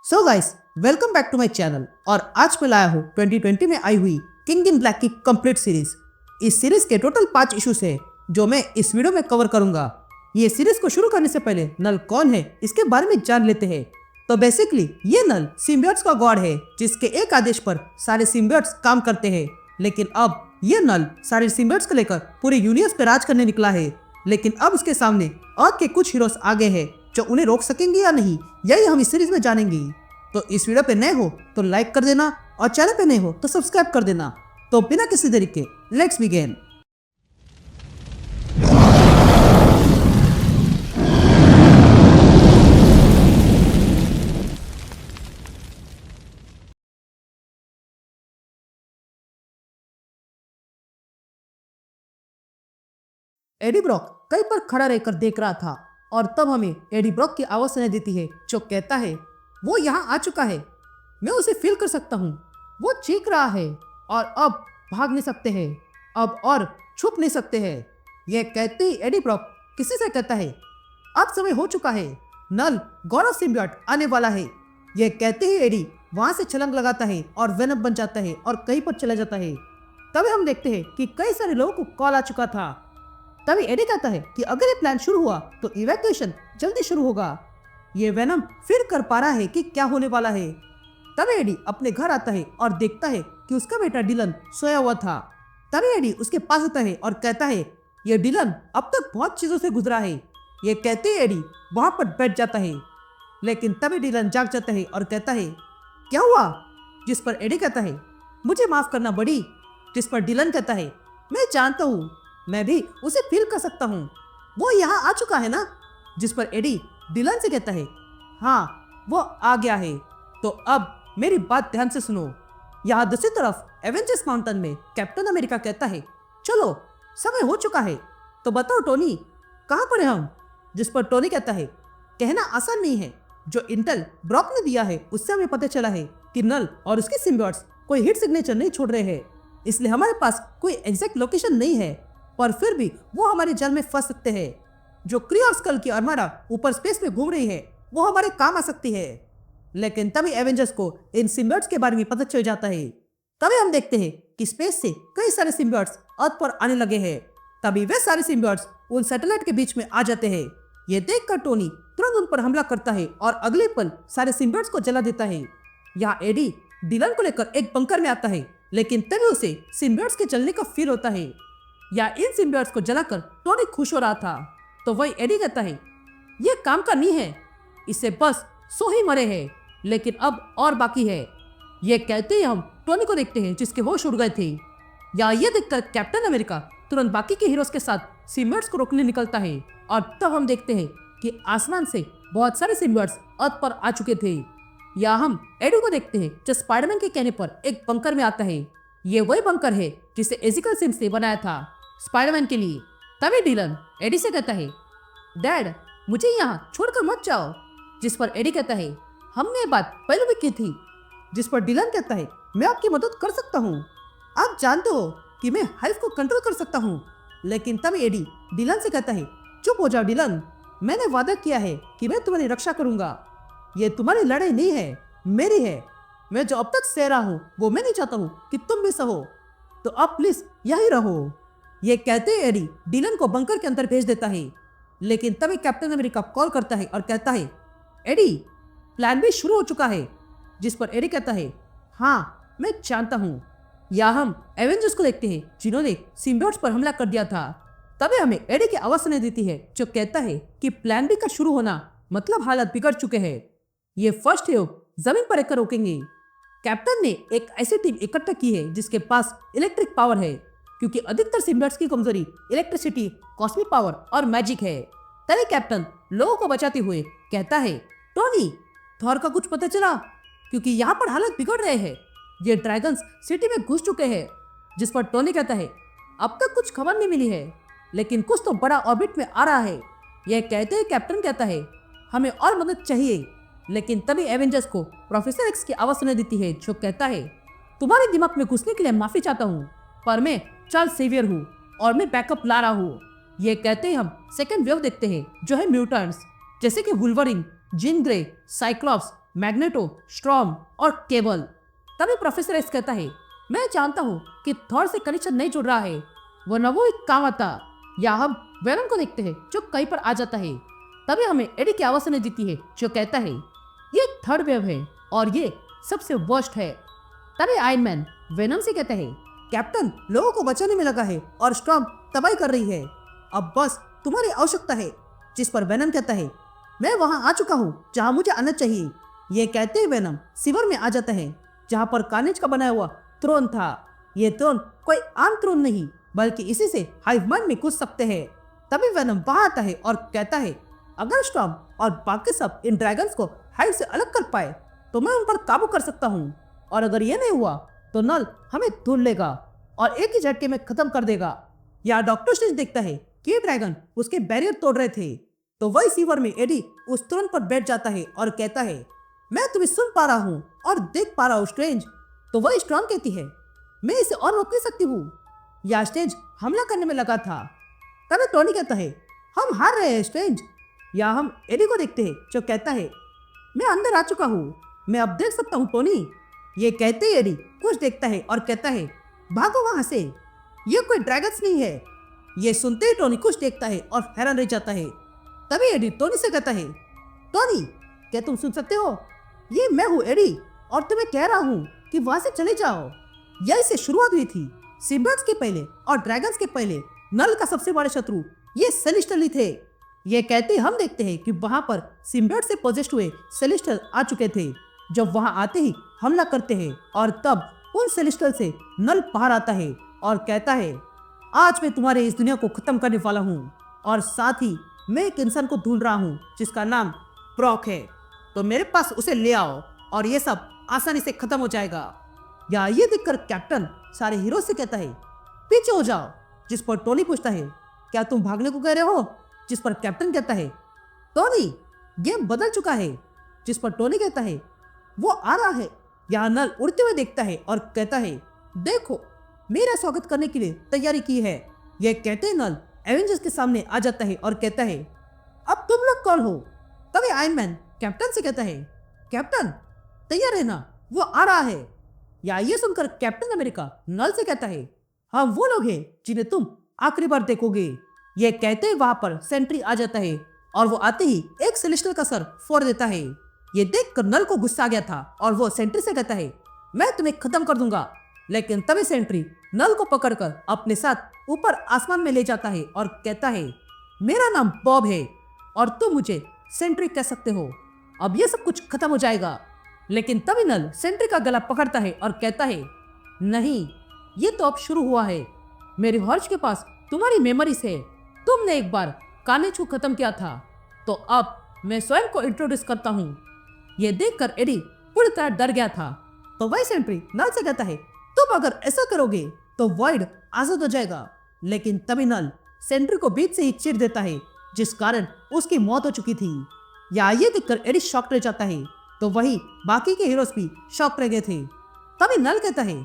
So guys, welcome back to my channel. और आज मैं लाया हूँ 2020 में आई हुई किंग इन ब्लैक की कंप्लीट सीरीज। इस सीरीज के टोटल 5 इश्यूज है जो मैं इस वीडियो में कवर करूंगा। ये सीरीज को शुरू करने से पहले नल कौन है इसके बारे में जान लेते हैं। तो बेसिकली ये नल सिम्बियोट्स का गॉड है जिसके एक आदेश पर सारे सिम्बियोट्स काम करते हैं। लेकिन अब ये नल सारे सिम्बियोट्स को लेकर पूरे यूनिवर्स पे राज करने निकला है। लेकिन अब उसके सामने अर्थ के कुछ हीरोज आ गए हैं जो उन्हें रोक सकेंगे या नहीं, यही हम इस सीरीज में जानेंगे। तो इस वीडियो पे नए हो तो लाइक कर देना और चैनल पे नए हो तो सब्सक्राइब कर देना। तो बिना किसी देरी के लेट्स बिगिन। एडी ब्रॉक कहीं पर खड़ा रहकर देख रहा था और तब हमें एडी ब्रॉक की आवाज सुनाई देती है जो कहता है वो यहाँ आ चुका है, मैं उसे फील कर सकता हूँ। वो चीख रहा है और अब भाग नहीं सकते हैं, अब और छुप नहीं सकते हैं। यह कहते ही एडी ब्रॉक किसी से कहता है अब समय हो चुका है, नल गॉड ऑफ सिम्बियोट आने वाला है। यह कहते ही एडी वहां से छलांग लगाता है और वेनम बन जाता है और कहीं पर चला जाता है। तभी हम देखते हैं कि कई सारे लोगों को कॉल आ चुका था। तभी एडी कहता है कि अगर ये प्लान शुरू हुआ तो इवैक्यूएशन जल्दी शुरू होगा। ये वेनम फिर कर पा रहा है कि क्या होने वाला है। तभी एडी अपने घर आता है और देखता है कि उसका बेटा डिलन सोया हुआ था। तभी एडी उसके पास आता है और कहता है ये डिलन अब तक बहुत चीजों से गुजरा है। ये कहते ही एडी वहां पर बैठ जाता है। लेकिन तभी डिलन जाग जाता है और कहता है क्या हुआ, जिस पर एडी कहता है मुझे माफ करना बड़ी। जिस पर डिलन कहता है मैं जानता हूँ, मैं भी उसे फील कर सकता हूँ, वो यहाँ आ चुका है ना। जिस पर एडी डिलन से कहता है हाँ वो आ गया है। तो अब मेरी बात ध्यान से सुनो। यहाँ दूसरी तरफ एवेंजर्स माउंटेन में कैप्टन अमेरिका कहता है चलो समय हो चुका है, तो बताओ टोनी कहाँ पर है हम। जिस पर टोनी कहता है कहना आसान नहीं है, जो इंटेल ब्रॉक ने दिया है उससे हमें पता चला है कि नल और उसके सिम्बियोट्स कोई हिट सिग्नेचर नहीं छोड़ रहे हैं, इसलिए हमारे पास कोई एग्जैक्ट लोकेशन नहीं है, पर फिर भी वो हमारे जाल में फंस सकते हैं। जो क्री और स्कल की आर्माडा ऊपर स्पेस में घूम रही है वो हमारे काम आ सकती है। लेकिन तभी एवेंजर्स को इन सिम्बियोट्स के बारे में पता चल जाता है। तभी हम देखते हैं कि स्पेस से कई सारे सिम्बियोट्स अर्थ पर आने लगे हैं। तभी वे सारे सिम्बियोट्स उन सैटेलाइट के बीच में आ जाते हैं। ये देखकर टोनी तुरंत उन पर हमला करता है और अगले पल सारे सिम्बियोट्स को जला देता है। यहाँ एडी डिलन को लेकर एक बंकर में आता है, लेकिन तभी उसे सिम्बियोट्स के जलने का फील होता है। या इन सिम्बियोट्स को जलाकर टोनी खुश हो रहा था। तो वही एडी कहता है ये काम का नहीं है, इससे बस 100 ही मरे हैं, लेकिन अब और बाकी है। ये कहते ही हम टोनी को देखते हैं जिसके होश उड़ गए थे। या ये देखकर कैप्टन अमेरिका तुरंत बाकी के हीरोज के साथ सिम्बियोट्स को रोकने निकलता है। और तब हम देखते हैं कि आसमान से बहुत सारे सिम्बियोट्स अर्थ पर आ चुके थे। या हम एडी को देखते हैं जो स्पाइडरमैन के कहने पर एक बंकर में आता है। ये वही बंकर है जिसे एजिकल सिम्स ने बनाया था स्पाइडरमैन के लिए। तभी डिलन एडी से कहता है डैड मुझे यहाँ छोड़कर मत जाओ। जिस पर एडी कहता है हमने ये बात पहले भी की थी। जिस पर डिलन कहता है मैं आपकी मदद कर सकता हूँ, आप जानते हो कि मैं हाइव को कंट्रोल कर सकता हूँ। लेकिन तभी एडी डिलन से कहता है चुप हो जाओ डिलन, मैंने वादा किया है कि मैं तुम्हारी रक्षा करूंगा। ये तुम्हारी लड़ाई नहीं है, मेरी है। मैं जो अब तक सह रहा हूँ वो मैं नहीं चाहता हूँ कि तुम भी सहो, तो आप प्लीज यही रहो। ये कहते ही एडी डिलन को बंकर के अंदर भेज देता है। लेकिन तभी कैप्टन अमेरिका कॉल करता है और कहता है एडी प्लान भी शुरू हो चुका है। जिस पर एडी कहता है हाँ मैं जानता हूँ। या हम एवेंजर्स को देखते हैं जिन्होंने सिम्बियोट्स पर हमला कर दिया था। तभी हमें एडी की आवाज सुनाई देती है जो कहता है कि प्लान बी का शुरू होना मतलब हालत बिगड़ चुके हैं, ये फर्स्ट योग जमीन पर रहकर रोकेंगे। कैप्टन ने एक ऐसी टीम इकट्ठा की है जिसके पास इलेक्ट्रिक पावर है, क्योंकि अधिकतर सिम्बियोट्स की कमजोरी इलेक्ट्रिसिटी, कॉस्मिक पावर और मैजिक है। तभी कैप्टन लोगों को बचाते हुए कहता है टोनी थॉर का कुछ पता चला, क्योंकि यहाँ पर हालत बिगड़ रहे हैं, ये ड्रैगन्स सिटी में घुस चुके हैं। जिस पर टोनी कहता है अब तक कुछ खबर नहीं मिली है, लेकिन कुछ तो बड़ा ऑर्बिट में आ रहा है। यह कहते ही कैप्टन कहता है हमें और मदद चाहिए। लेकिन तभी एवेंजर्स को प्रोफेसर एक्स की आवाज सुनाई देती है जो कहता है तुम्हारे दिमाग में घुसने के लिए माफी चाहता हूँ, पर मैं चार्ल्स सेवियर हूँ और मैं बैकअप ला रहा हूँ। ये कहते ही हम सेकेंड वेव देखते हैं जो है म्यूटेंट्स, जैसे कि Wolverine, Jean Grey, Cyclops, magneto, storm और केबल। तभी प्रोफेसर एक्स कहता है, मैं जानता हूँ कि थॉर से कनेक्शन नहीं जुड़ रहा है, वरना वो एक काम आता। या हम वेनम को देखते हैं जो कहीं पर आ जाता है। तभी हमें एडी की आवाज सुनाई देती है जो कहता है, ये थर्ड वेव है और ये सबसे वर्स्ट है। तभी आयरन मैन वेनम से कहता है, कैप्टन लोगों को बचाने में लगा है और स्टॉर्म तबाही कर रही है, अब बस तुम्हारी आवश्यकता है। जिस पर वेनम कहता है, मैं वहां आ चुका हूँ जहां मुझे आना चाहिए। ये कहते ही वेनम सिवर में आ जाता है जहां पर कार्नेज का बनाया हुआ थ्रोन था। ये थ्रोन कोई आम थ्रोन नहीं, बल्कि इसी से हाइव माइंड में घुस सकते हैं। तभी वेनम वहां आता है और कहता है, अगर स्टॉर्म और बाकी सब इन ड्रैगन्स को हाइव से अलग कर पाए तो मैं उन पर काबू कर सकता हूँ, और अगर ये नहीं हुआ तो नल हमें धुल लेगा और एक ही झटके में खत्म कर देगा। या डॉक्टर स्ट्रेंज देखता है कि ये ड्रैगन उसके बैरियर तोड़ रहे थे, तो वही सीवर में एडी उस थ्रोन पर बैठ जाता है और कहता है, मैं तुम्हें सुन पा रहा हूँ और देख पा रहा हूँ स्ट्रेंज। तो वही स्ट्रॉन्ग कहती है, मैं इसे और रोक नहीं सकती हूँ। या स्ट्रेंज हमला करने में लगा था। तभी टोनी कहता है, हम हार रहे हैं स्ट्रेंज। या हम एडी को देखते हैं जो कहता है, मैं अंदर आ चुका हूँ, मैं अब देख सकता हूँ टोनी। ये कहते ही एडी कुछ देखता है और कहता है, भागो वहां से, ये कोई ड्रैगन्स नहीं है। ये सुनते ही टोनी कुछ देखता है और हैरान रह जाता है। तभी एडी टोनी से कहता है, टोनी क्या तुम सुन सकते हो? ये मैं हूँ एडी, और तुम्हें कह रहा हूँ कि वहां से चले जाओ। यही से शुरुआत हुई थी। सिम्बियोट्स के पहले और ड्रैगन्स के पहले नल का सबसे बड़े शत्रु ये सेलेस्टियल थे। ये कहते हम देखते हैं कि वहां पर सिम्बियोट से पोजेस्ड हुए सेलेस्टियल आ चुके थे, जब वहां आते ही हमला करते हैं, और तब उन सेलेस्टियल से नल बाहर आता है और कहता है, आज मैं तुम्हारे इस दुनिया को खत्म करने वाला हूँ, और साथ ही मैं एक इंसान को ढूंढ रहा हूँ जिसका नाम ब्रॉक है, तो मेरे पास उसे ले आओ और ये सब आसानी से खत्म हो जाएगा। या ये देखकर कैप्टन सारे हीरो से कहता है, पीछे हो जाओ। जिस पर टोनी पूछता है, क्या तुम भागने को कह रहे हो? जिस पर कैप्टन कहता है, टोनी गेम बदल चुका है। जिस पर टोनी कहता है, वो आ रहा है। यहाँ नल उड़ते हुए देखता है और कहता है, देखो मेरा स्वागत करने के लिए तैयारी की है। यह कहते ही नल एवेंजर्स के सामने आ जाता है और कहता है, अब तुम लोग कौन हो? तभी आयरन मैन कैप्टन से कहता है, कैप्टन तैयार रहना, वो आ रहा है। या ये सुनकर कैप्टन अमेरिका नल से कहता है, हम वो लोग हैं जिन्हें तुम आखिरी बार देखोगे। ये कहते ही वहां पर सेंट्री आ जाता है और वो आते ही एक सेलेस्टियल का सर फोड़ देता है। ये देखकर नल को गुस्सा आ गया था और वो सेंट्री से कहता है, मैं तुम्हें खत्म कर दूंगा। लेकिन तभी सेंट्री नल को पकड़कर अपने साथ ऊपर आसमान में ले जाता है और कहता है, मेरा नाम बॉब है और तुम मुझे सेंट्री कह सकते हो। अब ये सब कुछ खत्म हो जाएगा। लेकिन तभी नल सेंट्री का गला पकड़ता है और कहता है, नहीं, ये तो अब शुरू हुआ है। मेरे हॉर्च के पास तुम्हारी मेमोरीज है। तुमने एक बार कार्नेज को खत्म किया था, तो अब मैं स्वयं को इंट्रोड्यूस करता हूँ। ये देखकर एडी पूरी तरह डर गया था। तो वही सेंट्री नल से कहता है, तुम अगर ऐसा करोगे तो वॉइड आजाद हो जाएगा। लेकिन तभी नल सेंट्री को बीच से ही चीर देता है, जिस कारण उसकी मौत हो चुकी थी। या ये देखकर एडी शॉक रह जाता है, तो वही बाकी के हीरोज भी शॉक रह गए थे। तभी नल कहता है,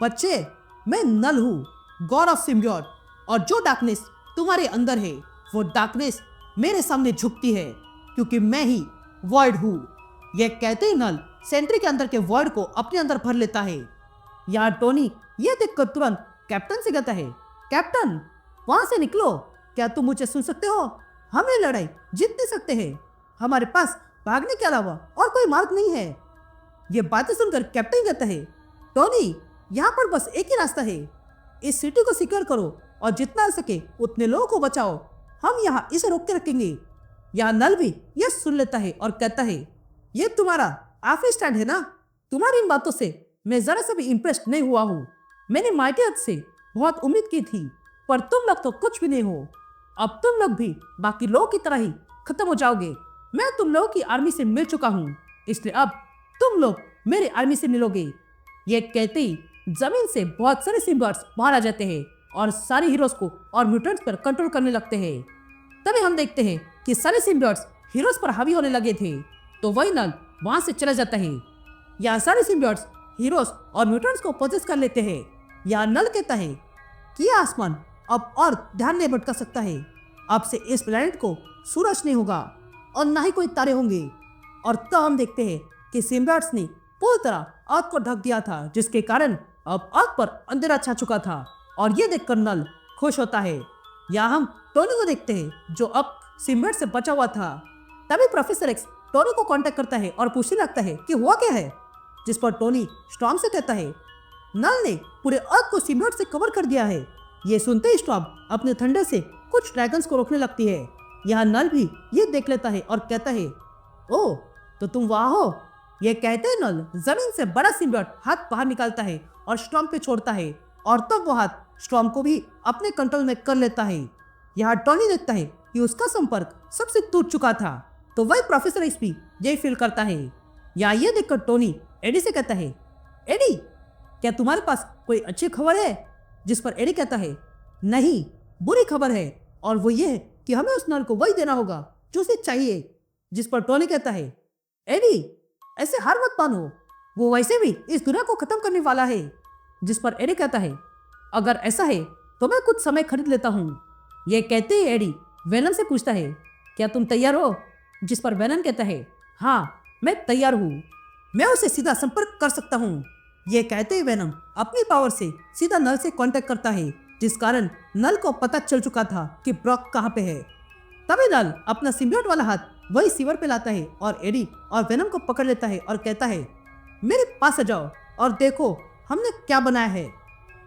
बच्चे मैं नल हूँ, गॉड ऑफ सिम्बियोट, और जो डार्कनेस तुम्हारे अंदर है वो डार्कनेस मेरे सामने झुकती है, क्योंकि मैं ही वॉइड हूँ। यह कहते ही नल सेंट्री के अंदर के वॉइड को अपने अंदर भर लेता है। यहाँ टोनी यह देखकर तुरंत कैप्टन से कहता है, कैप्टन वहां से निकलो, क्या तुम मुझे सुन सकते हो? हम ये लड़ाई जीत नहीं सकते हैं, हमारे पास भागने के अलावा और कोई मार्ग नहीं है। ये बातें सुनकर कैप्टन कहता है, टोनी यहाँ पर बस एक ही रास्ता है, इस सिटी को सिक्योर करो और जितना हो सके उतने लोगों को बचाओ, हम यहाँ इसे रोक के रखेंगे। यहाँ नल भी यह सुन लेता है और कहता है, ये तुम्हारा आखिरी स्टैंड है ना? तुम्हारी इन बातों से मैं जरा सा भी इम्प्रेस्ड नहीं हुआ हूँ। मैंने माइटी अर्थ से बहुत उम्मीद की थी, पर तुम लोग तो कुछ भी नहीं हो। अब तुम लोग भी बाकी लोगों की तरह ही खत्म हो जाओगे। मैं तुम लोगों की आर्मी से मिल चुका हूँ, इसलिए अब तुम लोग मेरे आर्मी से मिलोगे। ये कहते ही जमीन से बहुत सारे सिम्बियोट्स बाहर आ जाते हैं और सारे हीरोज को और म्यूटेंट्स पर कंट्रोल करने लगते हैं। तभी हम देखते हैं कि सारे सिम्बियोट्स हीरोज पर हावी होने लगे थे, तो वही नल वहां से चला जाता है। यहाँ सारे सिम्बियोट्स हीरोज और म्यूटेंट्स को पोजेस कर लेते हैं। यहाँ नल कहता है कि यह आसमान अब और ध्यान नहीं भटका सकता है। अब से इस प्लेनेट को सूरज नहीं होगा और ना ही कोई तारे होंगे। और तब हम देखते हैं कि सिम्बियोट्स ने पूरी तरह अर्थ को ढक दिया था, जिसके कारण अब अर्थ पर अंधेरा छा चुका था। और ये देखकर नल खुश होता है। यहाँ हम टोनी को देखते हैं जो अब सिम्बियोट से बचा हुआ था। तभी प्रोफेसर एक्स टोनी को कांटेक्ट करता है और पूछने लगता है कि हुआ क्या है, जिस पर टोनी स्टॉर्म से कहता है नल ने पूरे अर्थ को सिम्बियोट से कवर कर दिया है। ये सुनते ही स्टॉर्म अपने थंडर से कुछ ड्रैगन्स को रोकने लगती है। यहाँ नल भी ये देख लेता है और कहता है ओह, तो तुम वहाँ हो। ये कहते ही नल जमीन से बड़ा सिम्बियोट हाथ बाहर निकालता है और स्टॉर्म पे छोड़ता है, और तब वो हाथ स्टॉर्म को भी अपने कंट्रोल में कर लेता है। यहाँ टोनी देखता है कि उसका संपर्क सबसे टूट चुका था, तो वही प्रोफेसर एक्स भी यही फील करता है। यहाँ ये देखकर टोनी एडी से कहता है एडी, क्या तुम्हारे पास कोई अच्छी खबर है? जिस पर एडी कहता है नहीं, बुरी खबर है, और वो ये है कि हमें उस नल को वही देना होगा जो उसे चाहिए। जिस पर टोनी कहता है एडी, ऐसे हार मत मानो, वो वैसे भी इस दुनिया को खत्म करने वाला है। जिस पर एडी कहता है अगर ऐसा है तो मैं कुछ समय खरीद लेता हूँ। ये कहते ही एडी वेनम से पूछता है क्या तुम तैयार हो? जिस पर वेनम कहता है हाँ, मैं तैयार हूँ, मैं उसे सीधा संपर्क कर सकता हूँ। ये कहते ही वेनम अपनी पावर से सीधा नल से कांटेक्ट करता है, जिस कारण नल को पता चल चुका था कि ब्रॉक कहाँ पे है। तभी नल अपना सिम्बियोट वाला हाथ वही सीवर पे लाता है और एडी और वेनम को पकड़ लेता है और कहता है मेरे पास आ जाओ और देखो हमने क्या बनाया है।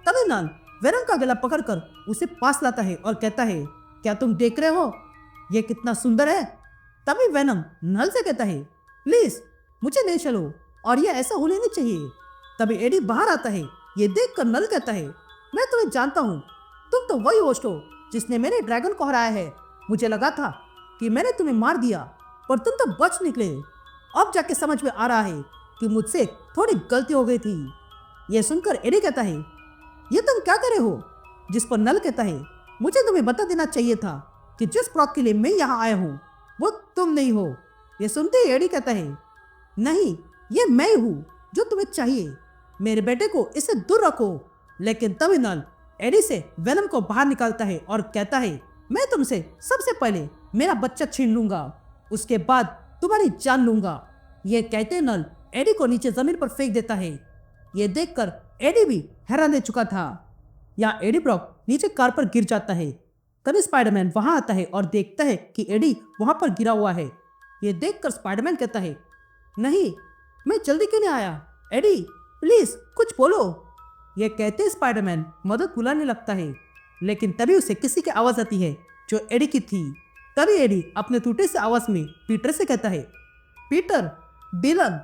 तभी नल वेनम का गला पकड़कर उसे पास लाता है और कहता है क्या तुम देख रहे हो ये कितना सुंदर है? तभी वेनम नल से कहता है प्लीज मुझे ले चलो, और ये ऐसा होने नहीं चाहिए। तभी एडी बाहर आता है। ये देखकर नल कहता है मैं तुम्हें जानता हूँ, तुम तो वही होस्ट हो जिसने मेरे ड्रैगन को हराया है। मुझे लगा था कि मैंने तुम्हें मार दिया, पर तुम तो बच निकले। अब जाके समझ में आ रहा है कि मुझसे थोड़ी गलती हो गई थी। यह सुनकर एडी कहता है ये तुम क्या करे हो? जिस पर नल कहता है मुझे तुम्हें बता देना चाहिए था कि जिस प्रॉक के लिए मैं यहाँ आया हूँ वो तुम नहीं हो। यह सुनते ही एडी कहता है नहीं, ये मैं हूँ जो तुम्हें चाहिए, मेरे बेटे को इससे दूर रखो। लेकिन तभी नल एडी से वेनम को बाहर निकालता है और कहता है मैं तुमसे सबसे पहले मेरा बच्चा छीन लूंगा, उसके बाद तुम्हारी जान लूंगा। ये कहते नल एडी को नीचे जमीन पर फेंक देता है। ये देखकर एडी भी हैरान रह चुका था। यहाँ एडी ब्रॉक नीचे कार पर गिर जाता है। तभी स्पाइडरमैन वहां आता है और देखता है कि एडी वहां पर गिरा हुआ है। ये देखकर स्पाइडरमैन कहता है नहीं, मैं जल्दी क्यों नहीं आया? एडी प्लीज कुछ बोलो। ये कहते स्पाइडरमैन मदद बुलाने लगता है, लेकिन तभी उसे किसी की आवाज आती है जो एडी की थी। तभी एडी अपने टूटे से आवाज में पीटर से कहता है पीटर, डिलन,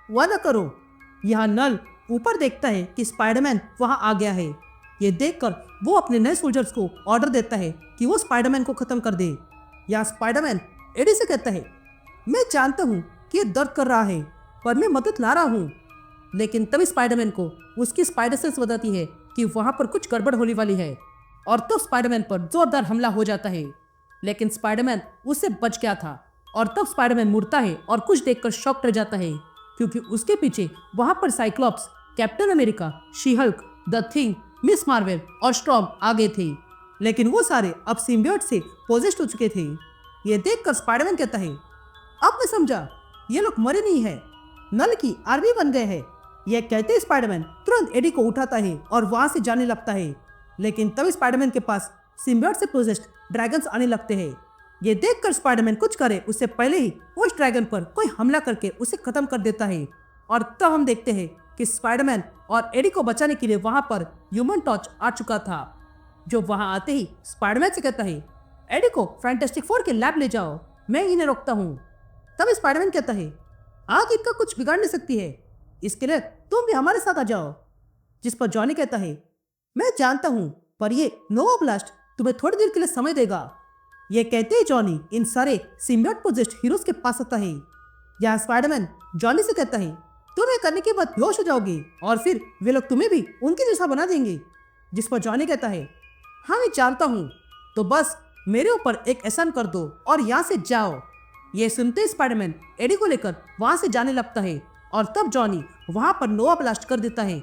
वादा करो। यहाँ नल ऊपर देखता है कि स्पाइडरमैन वहां आ गया है। ये देखकर वो अपने नए सोल्जर्स को ऑर्डर देता है कि वो स्पाइडरमैन को खत्म कर दे। यहाँ स्पाइडरमैन एडी से कहता है मैं जानता हूँ कि ये दर्द कर रहा है, पर मैं मदद ला रहा हूँ। लेकिन तभी स्पाइडरमैन को उसकी स्पाइडर सेंस बताती है कि वहां पर कुछ गड़बड़ होने वाली है, और तब स्पाइडरमैन पर जोरदार हमला हो जाता है। लेकिन स्पाइडरमैन उससे बच गया था, और तब स्पाइडरमैन मुड़ता है और कुछ देखकर शॉक रह जाता है, क्योंकि उसके पीछे वहां पर Cyclops, captain America, she Hulk, the thing, miss Marvel और स्टॉर्म आ गए थे। लेकिन वो सारे अब सिम्बियोट से पोजेस्ड हो चुके थे। ये देखकर स्पाइडरमैन कहता है अब मैं समझा, ये लोग मरे नहीं है, नल की आर्मी बन गए हैं। यह कहते स्पाइडरमैन तुरंत एडी को उठाता है और वहां से जाने लगता है। लेकिन तभी स्पाइडरमैन के पास सिम्बियोट से पोजेस्ड ड्रैगन्स आने लगते हैं। ये देखकर स्पाइडरमैन कुछ करे उससे पहले ही उस ड्रैगन पर कोई हमला करके उसे खत्म कर देता है। और तब हम देखते हैं कि स्पाइडरमैन और एडी को बचाने के लिए वहां पर ह्यूमन टॉर्च आ चुका था, जो वहां आते ही स्पाइडरमैन से कहता है एडी को फैंटास्टिक फोर के लैब ले जाओ, मैं इन्हें रोकता हूँ। तब स्पाइडरमैन कहता है आग इनका कुछ बिगाड़ नहीं सकती है, इसके लिए तुम भी हमारे साथ आ जाओ। जिस पर जॉनी कहता है मैं जानता हूँ, पर ये नोवा ब्लास्ट तुम्हें थोड़ी देर के लिए समय देगा। ये कहते ही जॉनी इन सारे सिम्बियोट पोजेस्ड हीरोज के पास आता है। यहाँ स्पाइडरमैन जॉनी से कहता है तुम ये करने के बाद बेहोश हो जाओगे और फिर वे लोग तुम्हें भी उनके जैसा बना देंगे। जिस पर जॉनी कहता है हाँ मैं जानता हूँ, तो बस मेरे ऊपर एक एहसान कर दो और यहाँ से जाओ। ये सुनते स्पाइडरमैन एडी को लेकर वहां से जाने लगता है, और तब जॉनी वहां पर नोवा ब्लास्ट कर देता है।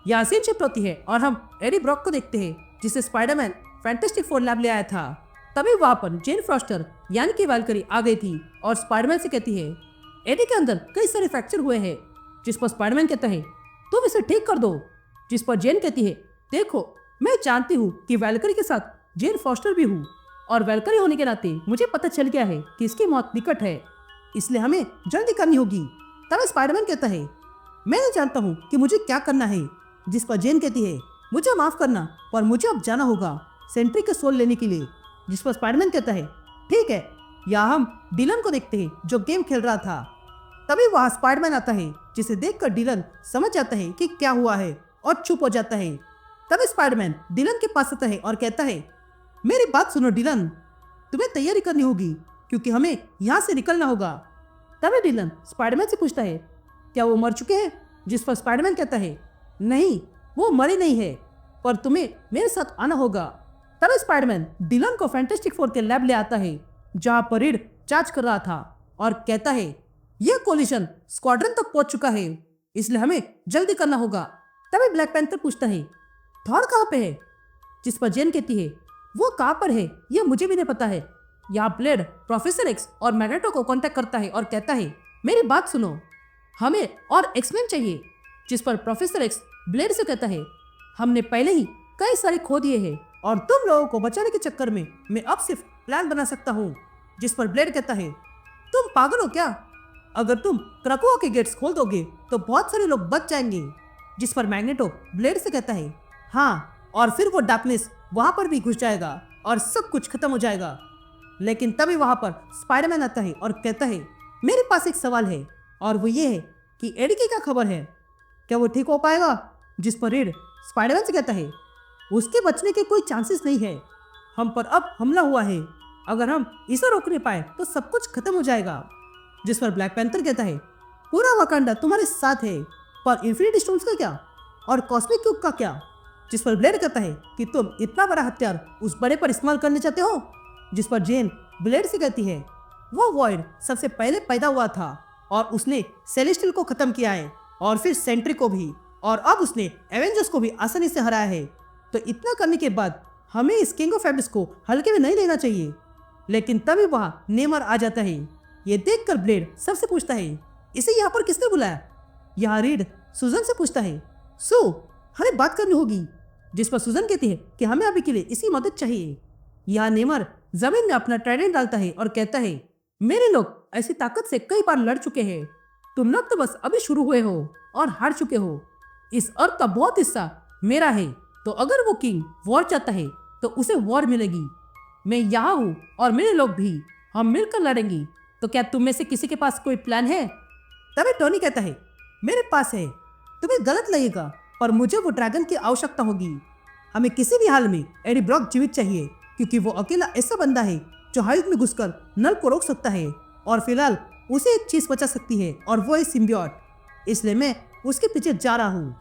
यहाँ सीन शिफ्ट होती है और हम एडी ब्रॉक को देखते हैं, जिसे स्पाइडरमैन फैंटास्टिक फोर लैब ले आया था। तभी वहां पर जेन फ्रॉस्टर यानी कि वैल्करी आ गई थी और स्पाइडरमैन से कहती है एडी के अंदर कई सारे फ्रैक्चर हुए हैं। जिस पर स्पाइडरमैन कहता है तुम इसे ठीक कर दो। जिस पर जेन कहती है देखो मैं जानती हूँ कि वैल्करी के साथ जेन फॉस्टर भी हूँ और वैल्करी होने के नाते मुझे पता चल गया है कि इसकी मौत निकट है, इसलिए हमें जल्दी करनी होगी। तब स्पाइडरमैन कहता है मैं नहीं जानता हूँ कि मुझे क्या करना है। जिस पर जेन कहती है मुझे माफ करना पर मुझे अब जाना होगा सेंट्री के सोल लेने के लिए। जिस पर स्पाइडरमैन कहता है ठीक है। या हम डिलन को देखते हैं जो गेम खेल रहा था। तभी वहाँ स्पाइडरमैन आता है जिसे देखकर डिलन समझ जाता है कि क्या हुआ है और चुप हो जाता है। तभी स्पाइडरमैन डिलन के पास आता है और कहता है मेरी बात सुनो डिलन, तुम्हें तैयारी करनी होगी क्योंकि हमें यहाँ से निकलना होगा। तभी डिलन स्पाइडरमैन से पूछता है क्या वो मर चुके हैं। जिस पर स्पाइडरमैन कहता है नहीं वो मरे नहीं है पर तुम्हें मेरे साथ आना होगा। तभी स्पाइडरमैन डिलन को फैंटास्टिक फोर के लैब ले आता है जहाँ पर रीड चार्ज कर रहा था और कहता है यह कोलिशन स्क्वाड्रन तक पहुंच चुका है इसलिए हमें जल्दी करना होगा। तभी ब्लैक पैंथर पूछता है थॉर कहाँ पे है। जिस पर जेन कहती है वो कहाँ पर है यह मुझे भी नहीं पता है। यहाँ ब्लेड प्रोफेसर एक्स और मैग्नेटो को कांटेक्ट करता है और कहता है मेरी बात सुनो हमें और एक्समैन चाहिए। जिस पर प्रोफेसर एक्स ब्लेड से कहता है हमने पहले ही कई सारे खो दिए हैं और तुम लोगों को बचाने के चक्कर में मैं अब सिर्फ प्लान बना सकता हूँ। जिस पर ब्लेड कहता है तुम पागल हो क्या, अगर तुम क्रकोआ के गेट्स खोल दोगे तो बहुत सारे लोग बच जाएंगे। जिस पर मैग्नेटो ब्लेड से कहता है हाँ और फिर वो डार्कनेस वहां पर भी घुस जाएगा और सब कुछ खत्म हो जाएगा। लेकिन तभी वहां पर स्पाइडरमैन आता है और कहता है मेरे पास एक सवाल है और वो ये है कि एडी की क्या खबर है, क्या वो ठीक हो पाएगा। जिस पर रीड स्पाइडरमैन से कहता है उसके बचने के कोई चांसेस नहीं है, हम पर अब हमला हुआ है, अगर हम इसे रोक नहीं पाए तो सब कुछ खत्म हो जाएगा। जिस पर ब्लैक पैंथर कहता है पूरा वकांडा तुम्हारे साथ है पर इन्फिनिटी स्टोन्स का क्या और कॉस्मिक क्यूब का क्या। जिस पर ब्लेड कहता है कि तुम इतना बड़ा हथियार उस बड़े पर इस्तेमाल करने चाहते हो। जिस पर जेन ब्लेड से कहती है वो वॉइड सबसे पहले पैदा हुआ था और उसने सेलेस्टियल को खत्म किया है और फिर सेंट्री को भी और अब उसने एवेंजर्स को भी आसानी से हराया है, तो इतना करने के बाद हमें इस किंग ऑफ एबिस को हल्के में नहीं लेना चाहिए। लेकिन तभी वहाँ नेमर आ जाता है। ये देखकर ब्लेड सबसे पूछता है इसे यहाँ पर किसने बुलाया। यहाँ रीड सुजन से पूछता है सो हमें बात करनी होगी। जिस पर सुजन कहती है कि हमें अभी के लिए इसी मदद चाहिए। यहाँ नेमर जमीन में अपना ट्राइडेंट डालता है और कहता है मेरे लोग ऐसी ताकत से कई बार लड़ चुके हैं, तुम लोग तो बस अभी शुरू हुए हो और हार चुके हो। इस अर्थ का बहुत हिस्सा मेरा है, तो अगर वो किंग वॉर चाहता है तो उसे वॉर मिलेगी। मैं यहाँ हूँ और मेरे लोग भी, हम मिलकर लड़ेंगे। तो क्या तुम में से किसी के पास कोई प्लान है। तभी टोनी कहता है मेरे पास है, तुम्हें गलत लगेगा पर मुझे वो ड्रैगन की आवश्यकता होगी। हमें किसी भी हाल में एडी ब्रॉक जीवित चाहिए क्योंकि वो अकेला ऐसा बंदा है जो हाइट में घुसकर नल को रोक सकता है और फिलहाल उसे एक चीज बचा सकती है और वो है सिम्बियोट। इसलिए मैं उसके पीछे जा रहा हूँ।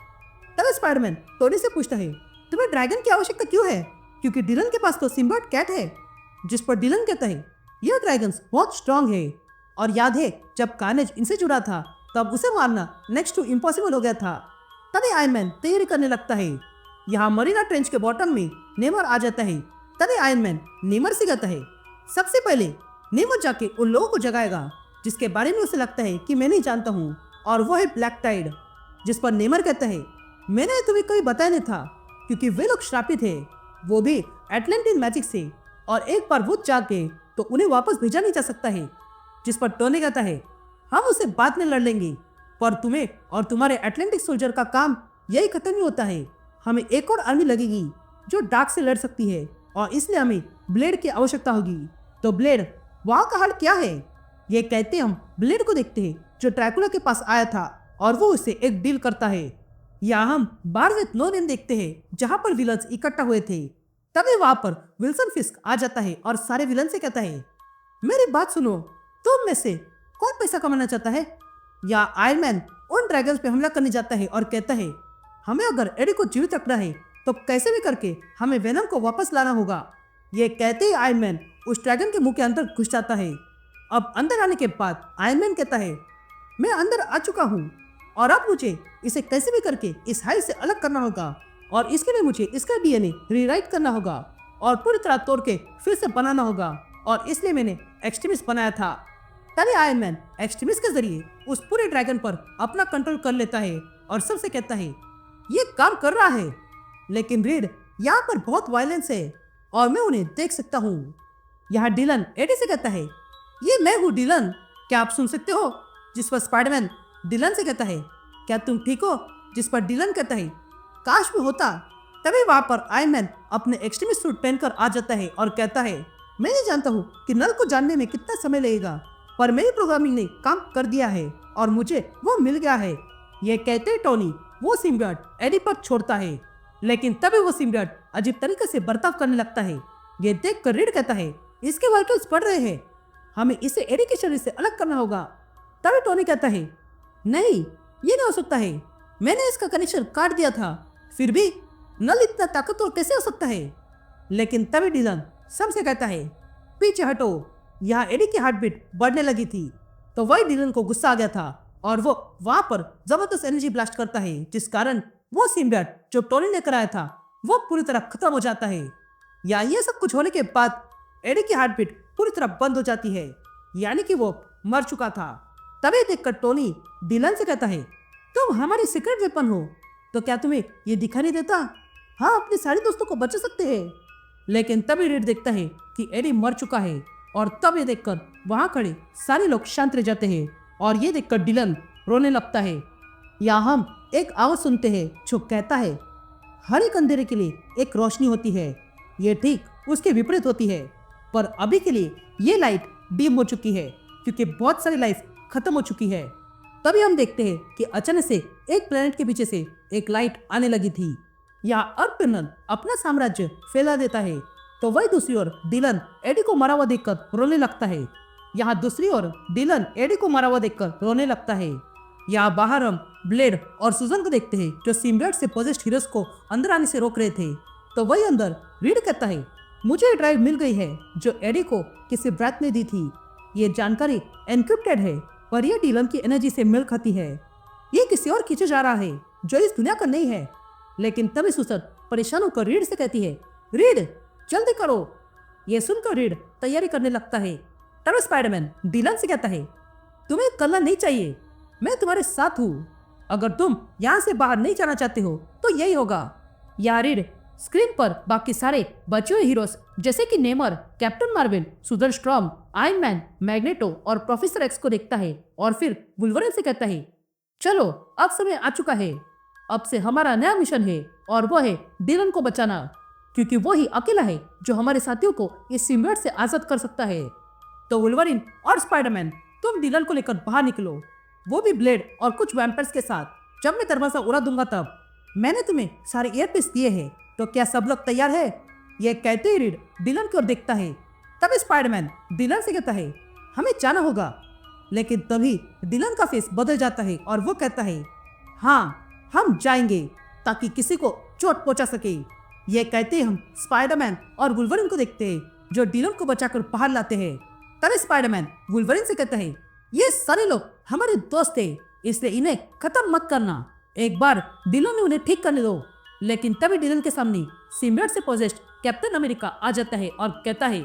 तब स्पाइडरमैन टोनी से पूछता है तुम्हें ड्रैगन की आवश्यकता क्यों है, क्योंकि डिलन के पास तो सिम्बियोट कैट है। जिस पर डिलन कहता है यह ड्रैगन्स बहुत स्ट्रांग है और याद है जब कार्नेज इनसे जुड़ा था तब उसे मारना नेक्स्ट टू इम्पॉसिबल हो गया था। तभी आयरन मैन तैयारी करने लगता है। यहाँ मरीना ट्रेंच के बॉटम में नेमर आ जाता है। तभी आयरन मैन नेमर से कहता है सबसे पहले नेमर जाके उन लोगों को जगाएगा जिसके बारे में उसे लगता है कि मैं नहीं जानता हूँ, और वो है ब्लैक टाइड। जिस पर नेमर कहता है मैंने तुम्हें कभी बताया नहीं था क्योंकि वे लोग श्रापित है, वो भी एटलांटिन मैजिक से, और एक बार वो जाग गए तो उन्हें वापस भेजा नहीं जा सकता है। जिस पर टोनी कहता है हम उसे बाद में लड़ लेंगे, पर तुम्हें और तुम्हारे एटलांटिक सोल्जर का काम यही खत्म नहीं होता है। हमें एक और आर्मी लगेगी जो डार्क से लड़ सकती है और इसलिए हमें ब्लेड की आवश्यकता होगी। तो ब्लेड वहाँ का हाल क्या है। ये कहते हम ब्लेड को देखते हैं जो ड्रैकुला के पास आया था और वो उससे एक डील करता है। या हम बार विथ नो नेम देखते हैं जहाँ पर विलन्स इकट्ठा हुए थे। तभी वहाँ पर विल्सन फिस्क आ जाता है और सारे विलन से कहता है मेरी बात सुनो, तुम में से कौन पैसा कमाना चाहता है। या आयरन मैन उन ड्रैगन्स पे हमला करने जाता है और कहता है हमें अगर एडी को जीवित रखना है तो कैसे भी करके हमें वेनम को वापस लाना होगा। ये कहते ही आयरन मैन उस ड्रैगन के मुंह के अंदर घुस जाता है। अब अंदर आने के बाद आयरन मैन कहता है मैं अंदर आ चुका हूँ और अब मुझे इसे कैसे भी करके इस हाइड से अलग करना होगा और इसके लिए मुझे इसका डीएनए रीराइट करना होगा और पूरी तरह तोड़ के फिर से बनाना होगा, और इसलिए मैंने एक्सट्रीमिस्ट बनाया था। तभी आयरन मैन एक्सट्रीमिस के जरिए उस पूरे ड्रैगन पर अपना कंट्रोल कर लेता है और सबसे कहता है ये काम कर रहा है। लेकिन रीड यहाँ पर बहुत वायलेंस है और मैं उन्हें देख सकता हूँ। यहाँ डिलन एडी से कहता है ये मैं हूँ डिलन, क्या आप सुन सकते हो? जिस पर स्पाइडरमैन डिलन से कहता है क्या तुम ठीक हो? जिस पर डिलन कहता है काश भी होता। तभी वहां पर आयरन मैन अपने एक्सट्रीमिस्ट सूट पहनकर आ जाता है और कहता है मैं नहीं जानता हूँ कि नल को जानने में कितना समय लगेगा, पर मेरी प्रोग्रामिंग ने काम कर दिया है और मुझे वो मिल गया है। ये कहते टोनी वो सिम्बियोट एडी पर छोड़ता है, लेकिन तभी वो सिम्बियोट अजीब तरीके से बर्ताव करने लगता है। ये देख कर रीड कहता है इसके वॉल्यूम्स बढ़ रहे हैं, हमें इसे एडी के शरीर से अलग करना होगा। तभी टोनी कहता है नहीं ये नहीं हो सकता है, मैंने इसका कनेक्शन काट दिया था, फिर भी नल इतना ताकतवर कैसे हो सकता है? लेकिन तभी डिलन सबसे कहता है पीछे हटो। यहाँ एडी की हार्ट बीट बढ़ने लगी थी, तो वही डिलन को गुस्सा आ गया था और वो वहां पर जबरदस्त एनर्जी ब्लास्ट करता है, जिस कारण वो सिम्बियोट जो टोनी लेकर आया था वो पूरी तरह खत्म हो जाता है। या ये सब कुछ होने के बाद एडी की हार्ट बीट पूरी तरह बंद हो जाती है, यानी कि वो मर चुका था। तभी देखकर टोनी डिलन से कहता है तुम हमारी सीक्रेट वेपन हो, तो क्या तुम्हें ये दिखा नहीं देता? हाँ, अपने सारे दोस्तों को बचा सकते हैं। लेकिन तभी रीड देखता है कि एडी मर चुका है और तब ये देखकर वहां खड़े सारे लोग शांत रह जाते हैं और ये देखकर डिलन रोने लगता है। या हम एक आवाज सुनते हैं जो कहता है हर एक अंधेरे के लिए एक रोशनी होती है, ये ठीक उसके विपरीत होती है, पर अभी के लिए ये लाइट डिम हो चुकी है क्योंकि बहुत सारी लाइफ खत्म हो चुकी है। तभी हम देखते हैं कि अचानक से एक प्लेनेट के पीछे से एक लाइट आने लगी थी। यहाँ अर्थ पर नल अपना साम्राज्य फैला देता है, तो वही दूसरी ओर डिलन एडी को मरा हुआ देखकर रोने लगता है। यहाँ दूसरी ओर डिलन एडी को मरा हुआ देखकर रोने लगता है। यहाँ बाहर हम ब्लेड और सुजन को देखते हैं जो सिम्बियोट से पोजेस्ड हीरोज को अंदर आने से रोक रहे थे। तो वही अंदर रीड कहता है मुझे ये ड्राइव मिल गई है जो एडी को किसी ब्रैथ ने दी थी। ये जानकारी एनक्रिप्टेड है पर यह डिलन की एनर्जी से मेल खाती है। ये किसी और खींचे जा रहा है जो इस दुनिया का नहीं है। लेकिन तभी सुसन परेशान होकर रीड से कहती है रीड जल्दी करो। ये सुनकर रीड तैयारी करने लगता है। तभी स्पाइडरमैन डिलन से कहता है तुम्हें करना नहीं चाहिए, मैं तुम्हारे साथ हूँ। अगर तुम यहाँ से बाहर नहीं जाना चाहते हो तो यही होगा। या रीड स्क्रीन पर बाकी सारे बचे हुए हीरोज जैसे कि Neymar, captain Marvel, Sudarshan storm, iron man, magneto और प्रोफेसर एक्स को देखता है और फिर वुल्वरिन से कहता है चलो अब समय आ चुका है, अब से हमारा नया मिशन है और वो है डिलन को बचाना, क्योंकि वो ही अकेला है जो हमारे साथियों को इस सिम्बियोट से आजाद कर सकता है। तो वुल्वरिन और स्पाइडरमैन तुम डिलन को लेकर बाहर निकलो, वो भी ब्लेड और कुछ वैम्पायर्स के साथ। जब मैं दरवाजा उड़ा दूंगा तब मैंने तुम्हें सारे एयरपीस दिए हैं, तो क्या सब लोग तैयार है? ये कहते ही रीड डिलन की ओर देखता है। तभी स्पाइडरमैन डिलन से कहता है हमें जाना होगा। लेकिन तभी डिलन का फेस बदल जाता है और वो कहता है हाँ हम जाएंगे ताकि किसी को चोट पहुंचा सके। ये कहते ही हम स्पाइडरमैन और वुल्वरिन को देखते हैं जो डिलन को बचाकर बाहर लाते हैं। तभी स्पाइडरमैन वुल्वरिन से कहता है ये सारे लोग हमारे दोस्त हैं, इसलिए इन्हें खत्म मत करना, एक बार डिलन ने उन्हें ठीक करने दो। लेकिन तभी डिलन के सामने सिम्बियोट से पोजेस्ड कैप्टन अमेरिका आ जाता है और कहता है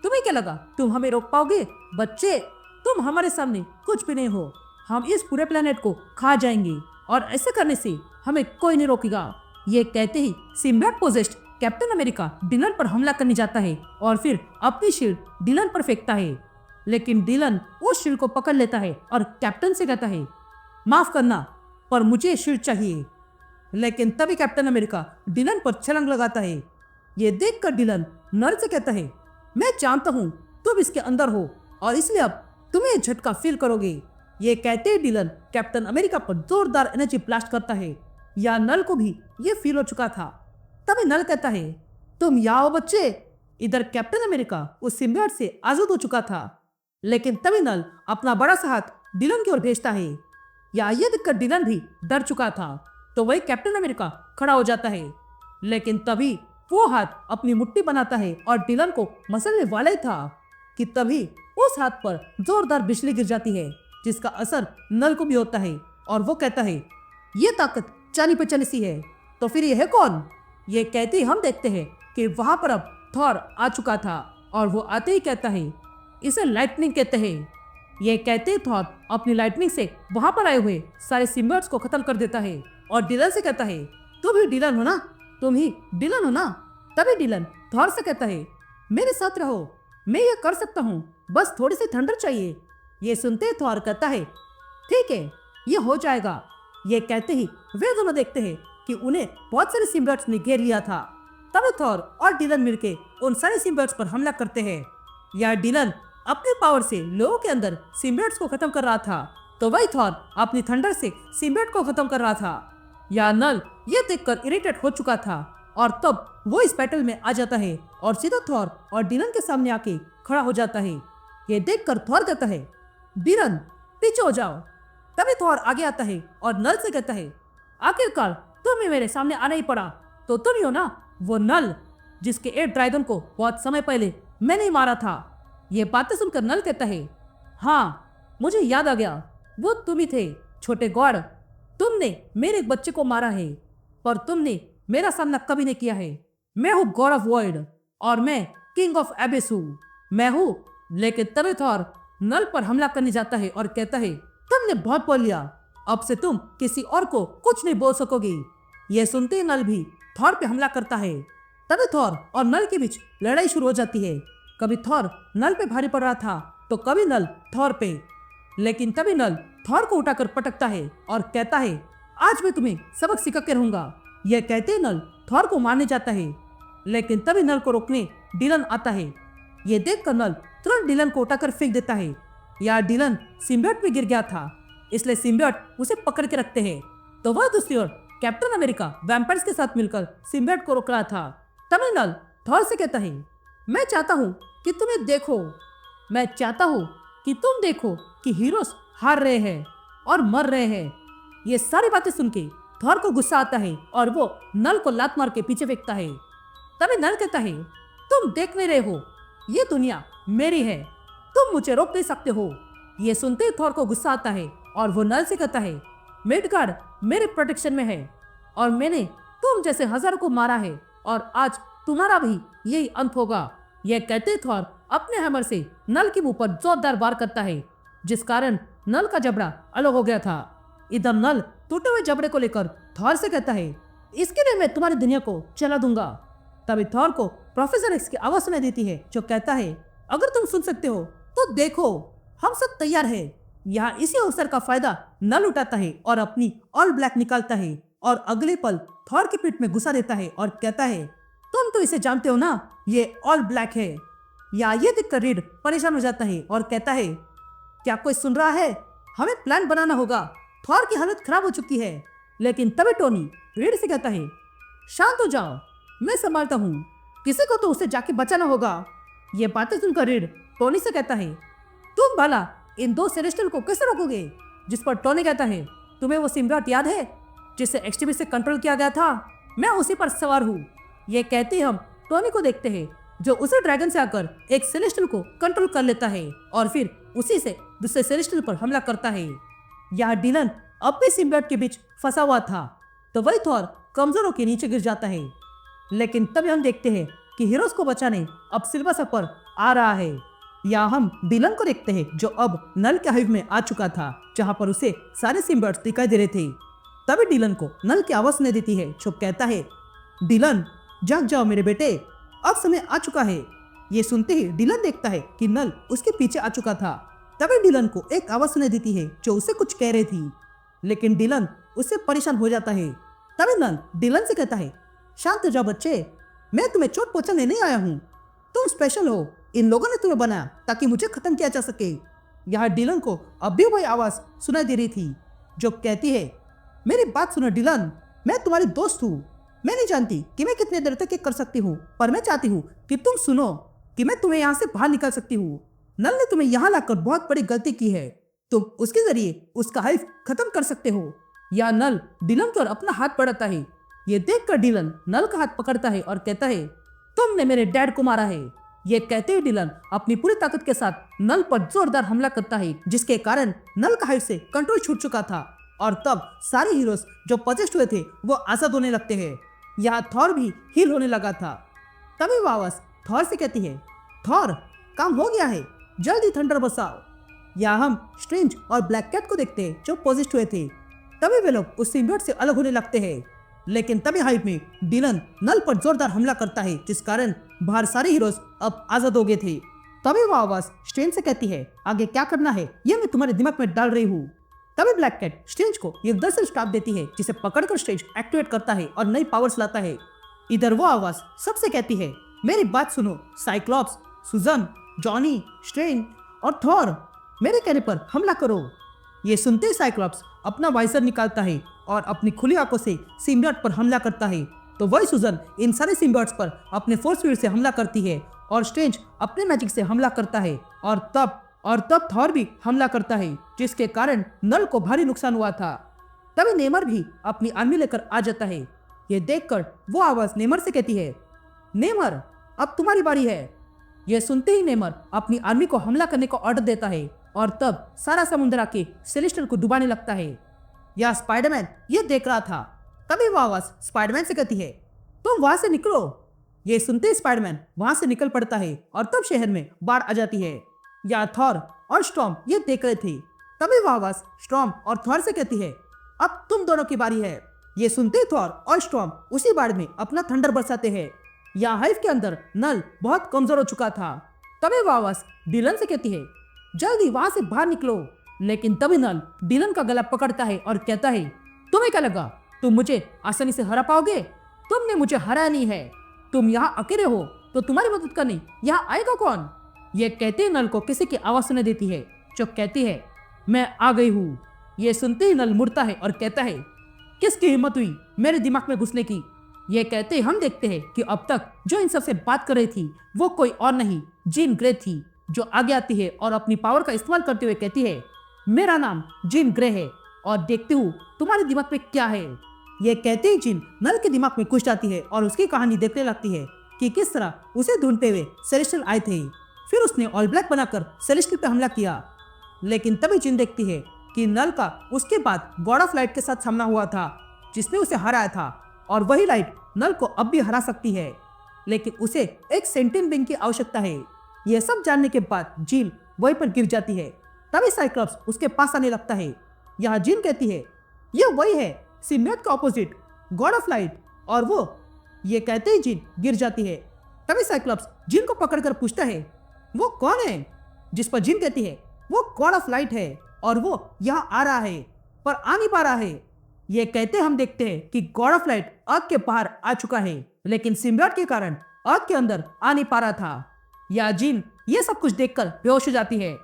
तुम्हें क्या लगा तुम हमें रोक पाओगे? बच्चे तुम हमारे सामने कुछ भी नहीं हो, हम इस पूरे प्लेनेट को खा जाएंगे और ऐसे करने से हमें कोई नहीं रोकेगा। ये कहते ही symbiote possessed captain America Dylan पर हमला करने जाता है और फिर अपनी शील्ड डिलन पर फेंकता है। लेकिन डिलन उस शील्ड को पकड़ लेता है और कैप्टन से कहता है माफ करना पर मुझे शील्ड चाहिए। लेकिन तभी कैप्टन अमेरिका डिलन पर छलांग लगाता है। ये देखकर डिलन नर से कहता है मैं जानता हूँ तुम इसके अंदर हो और इसलिए अब तुम्हें झटका फील करोगे। ये कहते ही डिलन कैप्टन अमेरिका पर जोरदार एनर्जी ब्लास्ट करता है। या नल को भी ये फील हो चुका था। तभी नल कहता है तुम यहाँ आओ बच्चे। इधर कैप्टन अमेरिका उस सिम्बियोट से आजाद हो चुका था। लेकिन तभी नल अपना बड़ा सा हाथ डिलन की ओर भेजता है। या ये देखकर डिलन भी डर चुका था, तो वही कैप्टन अमेरिका खड़ा हो जाता है। लेकिन तभी वो हाथ अपनी मुट्ठी बनाता है और डिलन को मसलने वाला ही था कि तभी उस हाथ पर जोरदार बिजली गिर जाती है, जिसका असर नल को भी होता है और वो कहता है ये ताकत जानी पहचानी सी है, तो फिर ये है कौन? ये कहते ही हम देखते हैं कि वहां पर अब थॉर आ चुका था और वो आते ही कहता है इसे लाइटनिंग कहते हैं। ये कहते ही थॉर अपनी लाइटनिंग से वहां पर आए हुए सारे सिम्बियोट्स को खत्म कर देता है और डिलन से कहता है, तुम ही डिलन हो ना, तुम ही डिलन हो ना। तभी डिलन थॉर से कहता है, मेरे साथ रहो, मैं ये कर सकता हूँ, बस थोड़ी सी ठंडक चाहिए। ये सुनते ही थॉर कहता है, ठीक है, ये हो जाएगा। ये कहते ही वे दोनों देखते हैं कि उन्हें बहुत सारे सिम्बियोट्स ने घेर लिया था। तब थॉर और डिलन मिलके उन सारे सिम्बियोट्स पर हमला करते हैं। या डिलन अपने पावर से लोगों के अंदर सिम्बियोट्स को खत्म कर रहा था, तो वही थॉर अपनी थंडर से सिम्बियोट को खत्म कर रहा था। या नल ये देखकर इरिटेट हो चुका था और तब वो इस बैटल में आ जाता है और सीधा थॉर और डिलन के सामने आके खड़ा हो जाता है। ये देखकर थॉर कहता है, डिलन पीछे हो जाओ। तभी थॉर आगे आता है और नल से कहता है, आखिरकार तुम्हें मेरे सामने आना ही पड़ा, तो तुम ही हो ना वो नल जिसके 8 ड्रैगन को बहुत समय पहले मैंने ही मारा था। ये बातें सुनकर नल कहता है, हाँ मुझे याद आ गया, वो तुम ही थे छोटे गॉड। तुमने मेरे एक बच्चे को मारा है, पर तुमने मेरा सामना कभी नहीं किया है। मैं हूँ गॉड ऑफ वर्ल्ड और मैं किंग ऑफ एबिस हूँ, मैं हूँ। लेकिन तभी थॉर नल पर हमला करने जाता है और कहता है, तुमने बहुत बोल लिया, अब से तुम किसी और को कुछ नहीं बोल सकोगी। ये सुनते ही नल भी थॉर पे हमला करता है। तभी थॉर और नल के बीच लड़ाई शुरू हो जाती है। कभी थॉर नल पे भारी पड़ रहा था तो कभी नल थॉर पे। लेकिन तभी नल थॉर को उठाकर पटकता है और कहता है, आज मैं तुम्हें सबक सिखा के रहूंगा। यह कहते ही नल थॉर को मारने जाता है, लेकिन तभी नल को रोकने डिलन आता है। ये देखकर नल तुरंत डिलन को उठाकर फेंक देता है। यार डिलन सिम्बियोट में गिर गया था, इसलिए सिम्बियोट उसे पकड़ के रखते हैं। तो वह दूसरी ओर कैप्टन अमेरिका वैम्पायर्स के साथ मिलकर सिम्बियोट को रोक रहा था। तभी नल थॉर से कहता है, मैं चाहता हूँ कि तुम्हें देखो, मैं चाहता हूँ कि तुम देखो कि हीरोज हार रहे हैं और मर रहे हैं। ये सारी बातें सुन के थॉर को गुस्सा आता है और वो नल को लात मार के पीछे फेंकता है। तभी नल कहता है, तुम देख नहीं रहे हो, ये दुनिया मेरी है, तुम मुझे रोक नहीं सकते हो। ये सुनते ही थॉर को गुस्सा आता है और वो नल से कहता है, मिडगार्ड मेरे प्रोटेक्शन में है और मैंने तुम जैसे हजारों को मारा है और आज तुम्हारा भी यही अंत होगा। यह कहते थॉर अपने हैमर से नल के मुंह पर जोरदार वार करता है, जिस कारण नल का जबड़ा अलग हो गया था। इधर नल टूटे हुए जबड़े को लेकर थॉर से कहता है, इसके लिए मैं तुम्हारी दुनिया को चला दूंगा। तभी थॉर को प्रोफेसर एक्स की आवाज सुनाई देती है, जो कहता है, अगर तुम सुन सकते हो तो देखो, हम सब तैयार है। यहाँ इसी अवसर का फायदा नल उठाता है और अपनी ऑल ब्लैक निकालता है और अगले पल थॉर की पीठ में घुसा देता है और कहता है, तुम तो इसे जानते हो ना, ये ऑल ब्लैक है। या ये देखकर रीड परेशान हो जाता है और कहता है, क्या कोई सुन रहा है? हमें प्लान बनाना होगा, थॉर की हालत खराब हो चुकी है। लेकिन तभी टोनी रीड से कहता है, शांत हो जाओ, मैं संभालता हूँ, किसी को तो उसे जाके बचाना होगा। ये बातें सुनकर रीड टोनी से कहता है, तुम भला इन 2 सेलेस्टियल को कैसे रोकोगे? जिस पर टोनी कहता है, तुम्हें वो सिम्बियोट याद है जिसे एक्सटीवी से कंट्रोल किया गया था? मैं उसी पर सवार हूँ। ये कहते हम टोनी को देखते हैं, जो उसी ड्रैगन से आकर एक सेलेस्टियल को कंट्रोल कर लेता है और फिर उसी से दूसरे सेलेस्टियल पर हमला करता है। यहाँ डिलन अब भी सिम्बियोट के बीच फंसा हुआ था, तो वही थॉर कमजोर होकर नीचे गिर जाता है। लेकिन तभी हम देखते हैं कि हीरोज को बचाने अब सिल्वर सर्फर आ रहा है। या हम डिलन को देखते हैं, जो अब नल के हाइव में आ चुका था, जहां पर उसे सारे सिम्बियोट्स दिखाई दे रहे थे। तभी डिलन को नल की आवाज सुनाई देती है, जो कहता है, डिलन जाग जाओ मेरे बेटे, अब समय आ चुका है। ये सुनते ही डिलन देखता है कि नल उसके पीछे आ चुका था। तभी डिलन को एक आवाज सुनाई देती है, जो उसे कुछ कह रही थी, लेकिन डिलन उससे परेशान हो जाता है। तभी नल डिलन से कहता है, शांत हो जाओ बच्चे, मैं तुम्हें चोट पहुंचाने नहीं आया हूँ, तुम स्पेशल हो, इन लोगों ने तुम्हें बनाया ताकि मुझे खत्म किया जा सके। यहाँ डिलन को अब भी वही आवाज सुनाई दे रही थी, जो कहती है, मेरी बात सुनो डिलन, मैं तुम्हारी दोस्त हूँ, मैं नहीं जानती कि मैं कितने देर तक ये कर सकती हूँ, पर मैं चाहती हूँ कि तुम सुनो कि मैं तुम्हें यहाँ से बाहर निकाल सकती हूँ। नल ने तुम्हें यहाँ लाकर बहुत बड़ी गलती की है, तुम उसके जरिए उसका हाइफ खत्म कर सकते हो। या नल डिलन की ओर अपना हाथ बढ़ाता है। ये देखकर डिलन नल का हाथ पकड़ता है और कहता है, तुमने मेरे डैड को मारा है। ये कहते ही डिलन अपनी पूरी ताकत के साथ नल पर जोरदार हमला करता है, जिसके कारण नल का हाइफ से कंट्रोल छूट चुका था और तब सारे हीरोज जो पजेस्ट हुए थे वो आजाद होने लगते हैं। यहाँ थॉर भी हील होने लगा था। तभी वावस थॉर से कहती है, थॉर काम हो गया है, जल्दी थंडर बरसाओ। यहाँ हम स्ट्रेंज और ब्लैक कैट को देखते हैं जो पोजेस्ड हुए थे। तभी वे लोग उस सिम्बियोट से अलग होने लगते हैं। लेकिन तभी हाइप में डिलन नल पर जोरदार हमला करता है, जिस कारण बाहर सारे हीरोज अब आजाद हो गए थे। तभी वो आवाज स्ट्रेंज से कहती है, आगे क्या करना है ये मैं तुम्हारे दिमाग में डाल रही हूँ। तभी ब्लैक कैट स्ट्रेंज को एक दरअसल स्टाफ देती है, जिसे पकड़कर स्ट्रेंज एक्टिवेट करता है और नई पावर्स लाता है। इधर वो आवाज सबसे कहती है, मेरी बात सुनो साइक्लॉप्स, सुजन, जॉनी, स्ट्रेंज और थॉर, मेरे कहने पर हमला करो। ये सुनते ही साइक्लॉप्स अपना वाइजर निकालता है और अपनी खुली आंखों से सिम्बियोट पर हमला करता है। तो वही सुजन इन सारे सिम्बियोट्स पर अपने फोर्स फील्ड से हमला करती है और स्ट्रेंज अपने मैजिक से हमला करता है और तब थॉर भी हमला करता है, जिसके कारण नल को भारी नुकसान हुआ था। तभी नेमर भी अपनी आर्मी लेकर आ जाता है। ये देखकर वो आवाज नेमर से कहती है, नेमर अब तुम्हारी बारी है। यह सुनते ही नेमर अपनी आर्मी को हमला करने का ऑर्डर देता है और तब सारा समुद्र आके सेलेस्टियल को डुबाने लगता है। या स्पाइडरमैन ये देख रहा था। तभी वो आवाज स्पाइडरमैन से कहती है, तुम वहां से निकलो। ये सुनते ही स्पाइडरमैन वहां से निकल पड़ता है और तब शहर में बाढ़ आ जाती है। या थॉर और स्टॉर्म ये देख रहे थे। तभी वो आवाज स्टॉर्म और थॉर से कहती है, अब तुम दोनों की बारी है। ये सुनते ही थॉर और स्टॉर्म उसी बाढ़ में अपना थंडर बरसाते हैं। या हाइव के अंदर नल बहुत कमजोर हो चुका था। तभी वो आवाज डिलन से कहती है, जल्दी वहां से बाहर निकलो। लेकिन तभी नल डिलन का गला पकड़ता है और कहता है, तुम्हें क्या लगा तुम मुझे आसानी से हरा पाओगे? तुमने मुझे हराया नहीं है। तुम यहाँ अकेले हो तो तुम्हारी मदद करने यहाँ आएगा कौन? ये कहते ही नल को किसी की आवाज सुनाई देती है जो कहती है, मैं आ गई हूँ। ये सुनते ही नल मुड़ता है और कहता है, किसकी हिम्मत हुई मेरे दिमाग में घुसने की? ये कहते ही हम देखते हैं कि अब तक जो इन सबसे बात कर रही थी वो कोई और नहीं जीन ग्रे थी, जो आगे आती है और अपनी पावर का इस्तेमाल करते हुए कहती है, मेरा नाम जीन ग्रे है और देखती हूँ तुम्हारे दिमाग में क्या है। ये कहते ही जीन नल के दिमाग में घुस जाती है और उसकी कहानी देखने लगती है कि किस तरह उसे ढूंढते हुए सेलेस्टियल आए थे। फिर उसने ऑल ब्लैक बनाकर सेलेस्टियल पे हमला किया। लेकिन तभी जीन देखती है कि नल का उसके बाद गॉड ऑफ लाइट के साथ सामना हुआ था, जिसने उसे हराया था, और वही लाइट नल को अब भी हरा सकती है। लेकिन उसे एक सेंटियंट बीइंग की आवश्यकता है। यह सब जानने के बाद जीन वहीं पर गिर जाती है। तभी साइक्लॉप्स उसके पास आने लगता है। यहाँ जीन कहती है, यह वही है सिम्बियोट का ऑपोजिट गॉड ऑफ लाइट, और वो ये कहते ही जीन गिर जाती है। तभी साइक्लॉप्स जीन को पकड़कर पूछता है, वो कौन है? जिस पर जीन कहती है, वो गॉड ऑफ लाइट है और वो यहाँ आ रहा है पर आ नहीं पा रहा है। ये कहते हम देखते हैं कि गॉड ऑफ लाइट अर्थ के बाहर आ चुका है, लेकिन सिम्बियोट के कारण अर्थ के अंदर आ नहीं पा रहा था। या जीन ये सब कुछ देखकर बेहोश हो जाती है।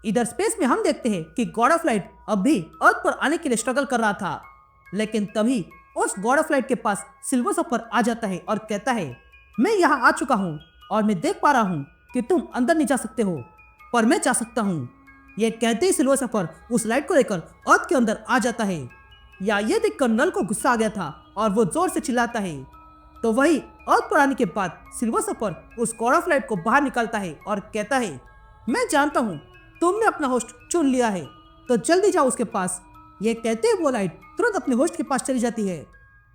इधर स्पेस में हम देखते हैं कि गॉड ऑफ लाइट अब भी अर्थ पर आने के लिए स्ट्रगल कर रहा था। लेकिन तभी उस गॉड ऑफ लाइट के पास सिल्वर सर्फर आ जाता है और कहता है, मैं यहाँ आ चुका हूँ और मैं देख पा रहा हूँ कि तुम अंदर नहीं जा सकते हो, पर मैं जा सकता हूँ। ये कहते ही सिल्वर सर्फर उस लाइट को लेकर अर्थ के अंदर आ जाता है। या ये देखकर नल को गुस्सा आ गया था और वो जोर से चिल्लाता है। तो वही अर्थ पर आने के बाद सिल्वर सर्फर उस गॉड ऑफ लाइट को बाहर निकालता है और कहता है, मैं जानता हूँ तुमने अपना होस्ट चुन लिया है, तो जल्दी जाओ उसके पास। ये कहते ही वो लाइट तुरंत अपने होस्ट के पास चली जाती है।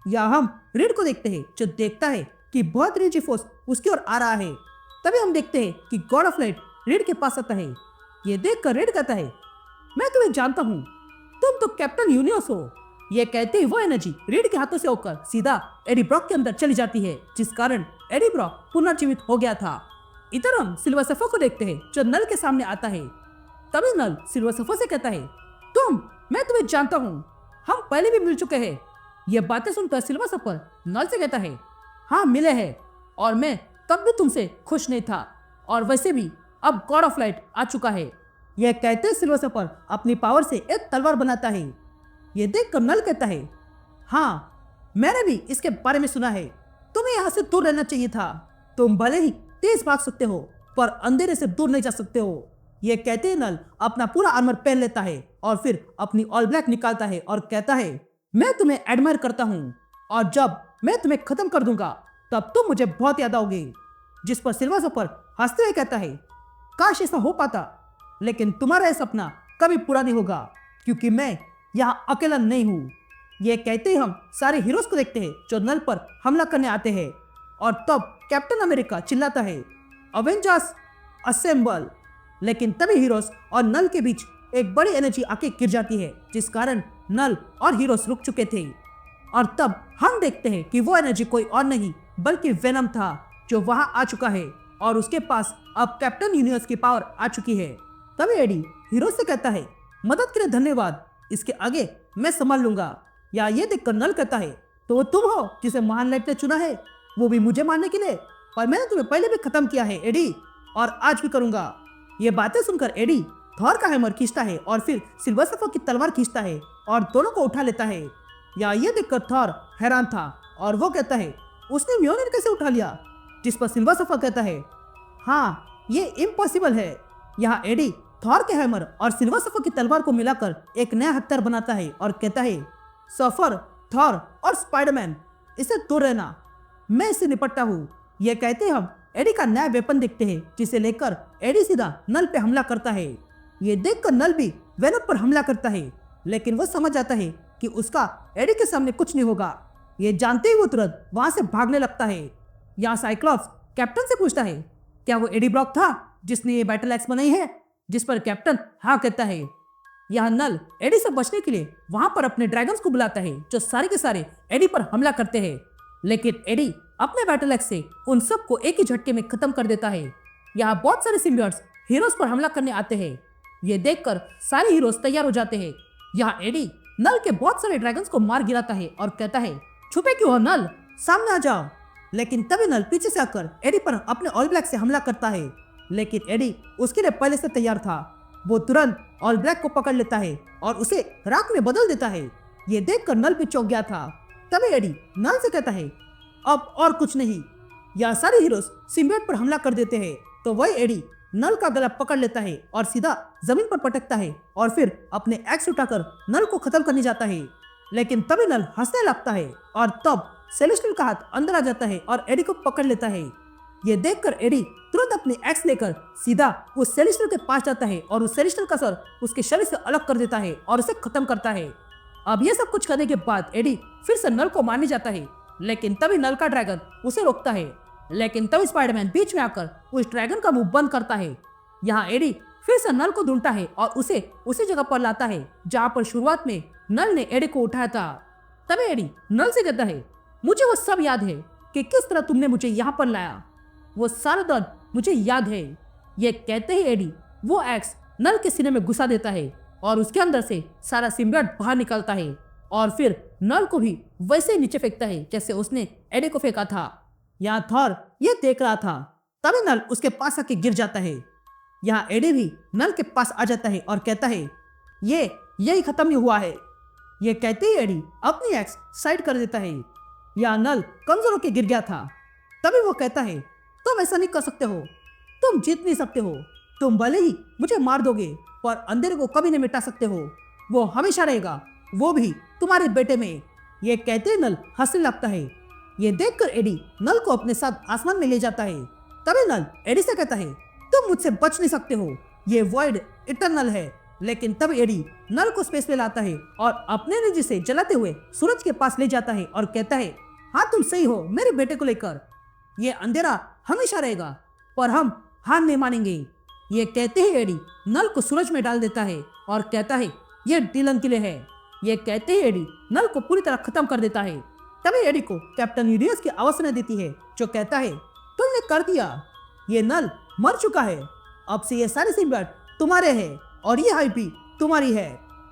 या हम रीड को देखते हैं जो देखता है कि बहुत रेंजी फोर्स उसकी ओर आ रहा है। तभी हम देखते हैं कि गॉड ऑफ लाइट रीड के पास आता है। ये देखकर रीड कहता है, मैं तुम्हें जानता हूँ, तुम तो कैप्टन यूनिवर्स हो। ये कहते ही वो एनर्जी रीड के हाथों से होकर सीधा एडी ब्रॉक के अंदर चली जाती है, जिस कारण एडी ब्रॉक पुनर्जीवित हो गया था। इधर हम सिल्वर सर्फर को देखते हैं जो नल के सामने आता है। तभी नल सिल्वर सर्फर से कहता है, मैं तुम्हें जानता हूँ, हम पहले भी मिल चुके हैं। ये बातें सुनकर सिल्वर सर्फर नल से कहता है, हाँ मिले हैं, और मैं तब भी तुमसे खुश नहीं था, और वैसे भी अब गॉड ऑफ लाइट आ चुका है। यह कहते सिल्वर सर्फर अपनी पावर से एक तलवार बनाता है। ये देखकर नल कहता है, हाँ मैंने भी इसके बारे में सुना है, तुम्हें यहाँ से दूर रहना चाहिए था। तुम भले ही तेज भाग सकते हो पर अंधेरे से दूर नहीं जा सकते हो। ये कहते ही नल अपना पूरा आर्मर पहन लेता है और फिर अपनी ऑल ब्लैक निकालता है और कहता है, मैं तुम्हें एडमायर करता हूँ, और जब मैं तुम्हें खत्म कर दूंगा तब तुम मुझे बहुत याद आओगे। जिस पर सिल्वर सर्फर हंसते हुए कहता है, काश ऐसा हो पाता, लेकिन तुम्हारा यह सपना कभी पूरा नहीं होगा क्योंकि मैं यहाँ अकेला नहीं हूँ। ये कहते ही हम सारे हीरोज को देखते हैं जो नल पर हमला करने आते हैं, और तब कैप्टन अमेरिका चिल्लाता है, अवेंजर्स असेंबल। लेकिन तभी हीरोस और नल के बीच एक बड़ी एनर्जी आके गिर जाती है, जिस कारण नल और हीरोस रुक चुके थे। और तब हम देखते हैं कि वो एनर्जी कोई और नहीं बल्कि वेनम था, जो वहां आ चुका है और उसके पास अब कैप्टन यूनिवर्स की पावर आ चुकी है। तभी एडी हीरो से कहता है, मदद के लिए धन्यवाद, इसके आगे मैं संभाल लूंगा। या ये देखकर नल कहता है, तो वो तुम हो जिसे महान लाइट ने चुना है, वो भी मुझे मारने के लिए, और मैंने तुम्हें पहले भी खत्म किया है एडी, और आज भी करूंगा। ये बातें सुनकर एडी थॉर का हैमर खींचता है और फिर सिल्वर सर्फर की तलवार खींचता है और दोनों को उठा लेता है। या ये देखकर थॉर हैरान था और वो कहता है, उसने म्योनिर कैसे उठा लिया? जिस पर सिल्वर सर्फर कहता है, हाँ ये इम्पॉसिबल है। यहाँ एडी थॉर के हैमर और सिल्वर सर्फर की तलवार को मिलाकर एक नया हथियार बनाता है और कहता है, सर्फर, थॉर और स्पाइडरमैन, इसे दूर रहना, मैं इससे निपटता हूँ। ये कहते हम एडी का नया वेपन देखते हैं, जिसे लेकर एडी सीधा नल पे हमला करता है। ये देखकर नल भी वेनम पर हमला करता है, लेकिन वो समझ जाता है कि उसका एडी के सामने कुछ नहीं होगा। ये जानते ही वो तुरंत वहां से भागने लगता है। यहाँ साइक्लॉप्स कैप्टन से पूछता है, क्या वो एडी ब्रॉक था जिसने ये बैटल एक्स बनाई है? जिस पर कैप्टन हाँ कहता है। यहाँ नल एडी से बचने के लिए वहां पर अपने ड्रैगन्स को बुलाता है, जो सारे के सारे एडी पर हमला करते हैं। लेकिन एडी अपने बैटल एक्स से उन सबको एक ही झटके में खत्म कर देता है। यहाँ बहुत सारे सिम्बियोट्स हीरोज पर हमला करने आते हैं। ये देखकर सारे हीरोज तैयार हो जाते हैं। यहाँ एडी नल के बहुत सारे ड्रैगन्स को मार गिराता है और कहता है, छुपे क्यों हो नल, सामने आ जाओ। लेकिन तभी नल पीछे से आकर एडी पर अपने ऑल ब्लैक से हमला करता है, लेकिन एडी उसके लिए पहले से तैयार था। वो तुरंत ऑल ब्लैक को पकड़ लेता है और उसे राख में बदल देता है। ये देखकर नल भी चौंक गया था। तभी एडी नल से कहता है, अब और कुछ नहीं। यहाँ सारे हीरोज सिम्बियोट पर हमला कर देते हैं, तो वही एडी नल का गला पकड़ लेता है और सीधा जमीन पर पटकता है और फिर अपने एक्स उठाकर नल को खत्म करने जाता है। लेकिन तभी नल हंसने लगता है और तब सेलेस्टियल का हाथ अंदर आ जाता है और एडी को पकड़ लेता है। ये देखकर एडी तुरंत अपने एक्स लेकर सीधा उस सेलेस्टियल के पास जाता है और उस सेलेस्टियल का सर उसके शरीर से अलग कर देता है और उसे खत्म करता है। अब ये सब कुछ करने के बाद एडी फिर से नल को मारने जाता है, लेकिन तभी नल का ड्रैगन उसे रोकता है। लेकिन तभी स्पाइडरमैन बीच में आकर उस ड्रैगन का मुंह बंद करता है। यहाँ एडी फिर से नल को ढूंढता है और उसे उसी जगह पर लाता है जहाँ पर शुरुआत में नल ने एडी को उठाया था। तभी एडी नल से कहता है, मुझे वो सब याद है कि किस तरह तुमने मुझे यहाँ पर लाया, वो सारा दर्द मुझे याद है। ये कहते ही एडी वो एक्स नल के सीने में घुसा देता है और उसके अंदर से सारा सिम्बियोट बाहर निकलता है और फिर नल को भी वैसे ही नीचे फेंकता है जैसे उसने एडी को फेंका था। यहाँ थॉर ये देख रहा था, तभी नल उसके पास आके गिर जाता है। यहाँ एडी भी नल के पास आ जाता है और कहता है, ये यही खत्म ही हुआ है। ये कहते ही एडी अपनी एक्स साइड कर देता है। यहाँ नल कमजोर होकर गिर गया था। तभी वो कहता है, तुम ऐसा नहीं कर सकते हो, तुम जीत नहीं सकते हो, तुम भले ही मुझे मार दोगे पर अंधेरे को कभी नहीं मिटा सकते हो, वो हमेशा रहेगा, वो भी तुम्हारे बेटे में। ये कहते ही नल हंसने लगता है। ये देखकर एडी नल को अपने साथ आसमान में ले जाता है। तभी नल एडी से कहता है, तुम मुझसे बच नहीं सकते हो, ये वॉइड इटर्नल है। लेकिन तब एडी नल को स्पेस में लाता है और अपने एनर्जी से जलाते हुए सूरज के पास ले जाता है और कहता है, हाँ तुम सही हो मेरे बेटे को लेकर, ये अंधेरा हमेशा रहेगा पर हम हार नहीं मानेंगे। ये कहते ही एडी नल को सूरज में डाल देता है और कहता है, ये डिलन के लिए है। ये कहते ही एडी नल को पूरी तरह खत्म कर देता है। तभी एडी को कैप्टन यूनिवर्स की आवाज सुनाई देती है, जो कहता है, तुमने कर दिया, ये नल मर चुका है, अब से ये सारे सिम्बियोट तुम्हारे हैं और ये हाइप भी तुम्हारी है।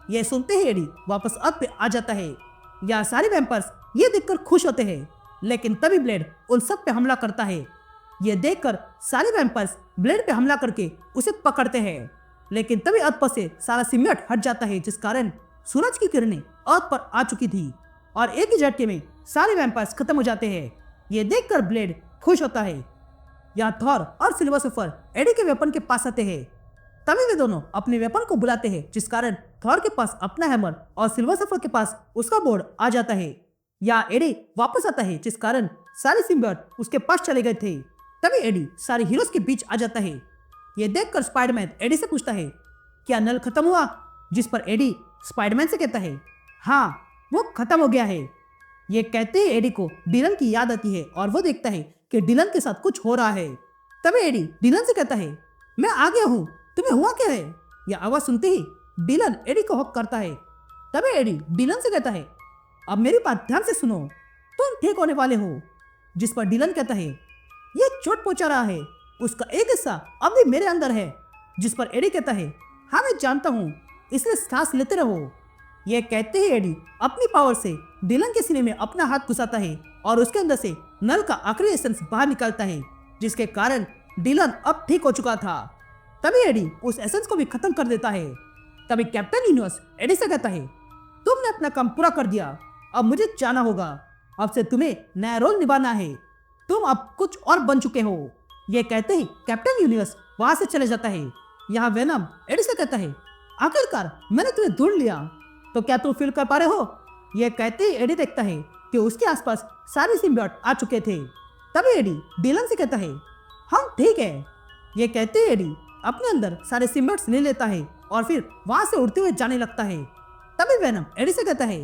ये सुनते ही एडी वापस अर्थ पे आ जाता है। यहाँ सारे वैम्पर्स ये देखकर खुश होते हैं, लेकिन तभी ब्लेड उन सब पे हमला करता है। ये देखकर सारे वैम्पर्स ब्लेड पे हमला करके उसे पकड़ते हैं, लेकिन तभी अर्थ पर से सारा सिम्बियोट हट जाता है, जिस कारण सूरज की किरणें अर्थ पर आ चुकी थी और एक ही झटके में सारे वैम्पर्स खत्म हो जाते हैं। ये देखकर ब्लेड खुश होता है। यहाँ थॉर और सिल्वर सर्फर एडी के वेपन के पास आते हैं। तभी वे दोनों अपने वेपन को बुलाते हैं, जिस कारण थॉर के पास अपना हैमर और सिल्वर सर्फर के पास उसका बोर्ड आ जाता है। यहाँ एडी वापस आता है, जिस कारण सारे सिम्बियोट उसके पास चले गए थे। तभी एडी सारे हीरोज के बीच आ जाता है। ये देखकर स्पाइडरमैन एडी से पूछता है, क्या नल खत्म हुआ? जिस पर एडी स्पाइडरमैन से कहता है, हाँ वो खत्म हो गया है। ये कहते ही एडी को डिलन की याद आती है और वो देखता है कि डिलन के साथ कुछ हो रहा है। तभी एडी डिलन से कहता है, मैं आ गया हूँ, तुम्हें हुआ क्या है? यह आवाज सुनते ही डिलन एडी को हक करता है। तभी एडी डिलन से कहता है, अब मेरी बात ध्यान से सुनो, तुम ठीक होने वाले हो। जिस पर डिलन कहता है, ये चोट पहुंचा रहा है, उसका एक हिस्सा अब भी मेरे अंदर है। जिस पर एडी कहता है, हाँ मैं जानता हूँ, इसलिए सांस लेते रहो। यह कहते ही एडी अपनी पावर से डिलन के सीने में अपना हाथ घुसाता है और उसके अंदर से नल का आखिरी एसेंस बाहर निकालता है, जिसके कारण डिलन अब ठीक हो चुका था। तभी एडी उस एसेंस को भी खत्म कर देता है। तभी कैप्टन यूनिवर्स एडी से कहता है, तुमने अपना काम पूरा कर दिया, अब मुझे जाना होगा। अब से तुम्हें नया रोल निभाना है, तुम अब कुछ और बन चुके हो। यह कहते ही कैप्टन यूनिवर्स वहां से चले जाता है। यहाँ वेनम एडी से कहता है, आखिरकार मैंने तुम्हें ढूंढ लिया, तो क्या तुम फील कर पा रहे हो? यह कहते ही एडी देखता है कि उसके आसपास सारे सिम्बियोट आ चुके थे। तभी एडी डिलन से कहता है, हम ठीक है। यह कहते ही एडी अपने अंदर सारे सिम्बियोट्स ले लेता है और फिर वहां से उड़ते हुए जाने लगता है। तभी वेनम एडी से कहता है,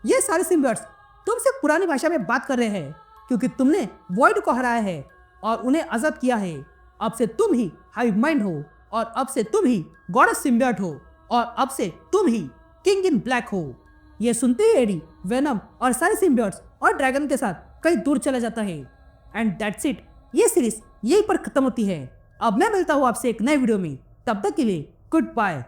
ये सारे सिम्बियोट्स तुमसे पुरानी भाषा में बात कर रहे हैं, क्योंकि तुमने वॉइड को हराया है और उन्हें आजाद किया है। अब से तुम ही हाइव माइंड हो, और अब से तुम ही गॉडेस सिम्बियोट हो, और अब से तुम ही किंग इन ब्लैक हो। यह सुनते ही एडी वेनम और सारे सिम्बियोट्स और ड्रैगन के साथ कहीं दूर चला जाता है। एंड दैट्स इट, ये सीरीज यहीं पर खत्म होती है। अब मैं मिलता हूँ आपसे एक नए वीडियो में, तब तक के लिए गुड बाय।